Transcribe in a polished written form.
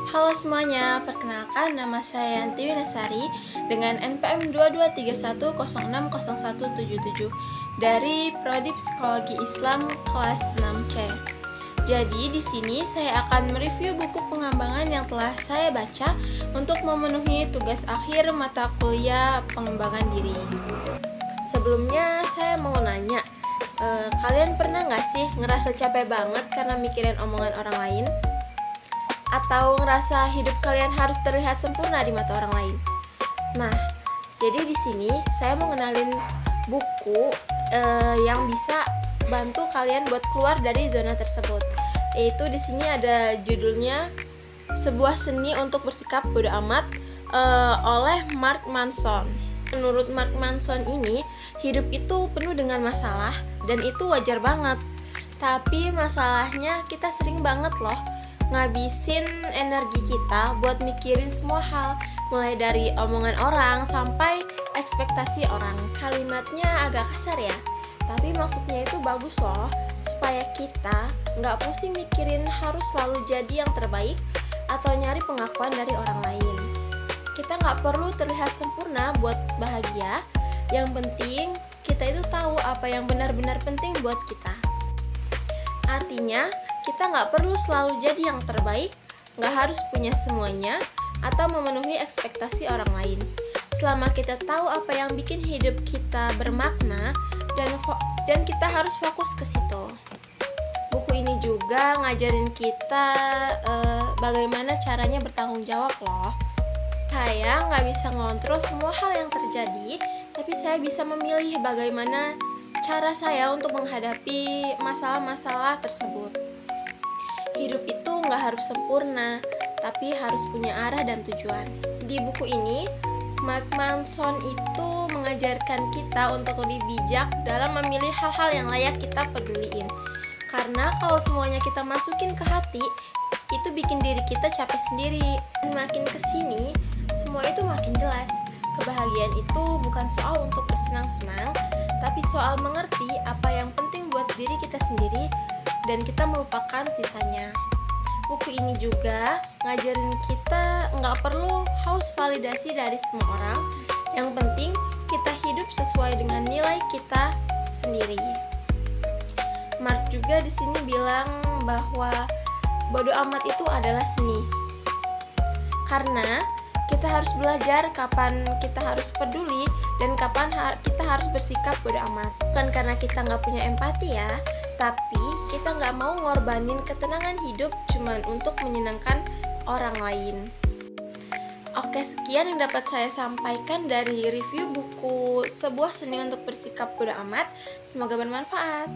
Halo semuanya, perkenalkan nama saya Yanti Winasari dengan NPM 2231060177 dari Prodi Psikologi Islam kelas 6C. Jadi di sini saya akan mereview buku pengembangan yang telah saya baca untuk memenuhi tugas akhir mata kuliah pengembangan diri. Sebelumnya saya mau nanya, kalian pernah nggak sih ngerasa capek banget karena mikirin omongan orang lain? Atau ngerasa hidup kalian harus terlihat sempurna di mata orang lain? Nah, jadi di sini saya mau ngenalin buku yang bisa bantu kalian buat keluar dari zona tersebut. Yaitu di sini ada judulnya Sebuah Seni untuk Bersikap Bodo Amat oleh Mark Manson. Menurut Mark Manson ini, hidup itu penuh dengan masalah dan itu wajar banget. Tapi masalahnya kita sering banget loh ngabisin energi kita buat mikirin semua hal, mulai dari omongan orang sampai ekspektasi orang. Kalimatnya agak kasar ya, tapi maksudnya itu bagus loh, supaya kita nggak pusing mikirin harus selalu jadi yang terbaik atau nyari pengakuan dari orang lain. Kita nggak perlu terlihat sempurna buat bahagia, yang penting kita itu tahu apa yang benar-benar penting buat kita. Artinya, kita nggak perlu selalu jadi yang terbaik, nggak harus punya semuanya, atau memenuhi ekspektasi orang lain. Selama kita tahu apa yang bikin hidup kita bermakna, dan kita harus fokus ke situ. Buku ini juga ngajarin kita bagaimana caranya bertanggung jawab loh. Saya nggak bisa ngontrol semua hal yang terjadi, tapi saya bisa memilih bagaimana cara saya untuk menghadapi masalah-masalah tersebut. Hidup itu nggak harus sempurna, tapi harus punya arah dan tujuan. Di buku ini, Mark Manson itu mengajarkan kita untuk lebih bijak dalam memilih hal-hal yang layak kita peduliin. Karena kalau semuanya kita masukin ke hati, itu bikin diri kita capek sendiri. Dan makin kesini, semua itu makin jelas. Kebahagiaan itu bukan soal untuk bersenang-senang, tapi soal mengerti apa yang penting buat diri kita sendiri dan kita melupakan sisanya. Buku ini juga ngajarin kita nggak perlu haus validasi dari semua orang. Yang penting kita hidup sesuai dengan nilai kita sendiri. Mark juga di sini bilang bahwa bodo amat itu adalah seni. Karena kita harus belajar kapan kita harus peduli dan kapan kita harus bersikap bodo amat. Bukan karena kita nggak punya empati ya, tapi kita nggak mau ngorbanin ketenangan hidup cuman untuk menyenangkan orang lain. Oke, sekian yang dapat saya sampaikan dari review buku Sebuah Seni untuk Bersikap Bodo Amat. Semoga bermanfaat.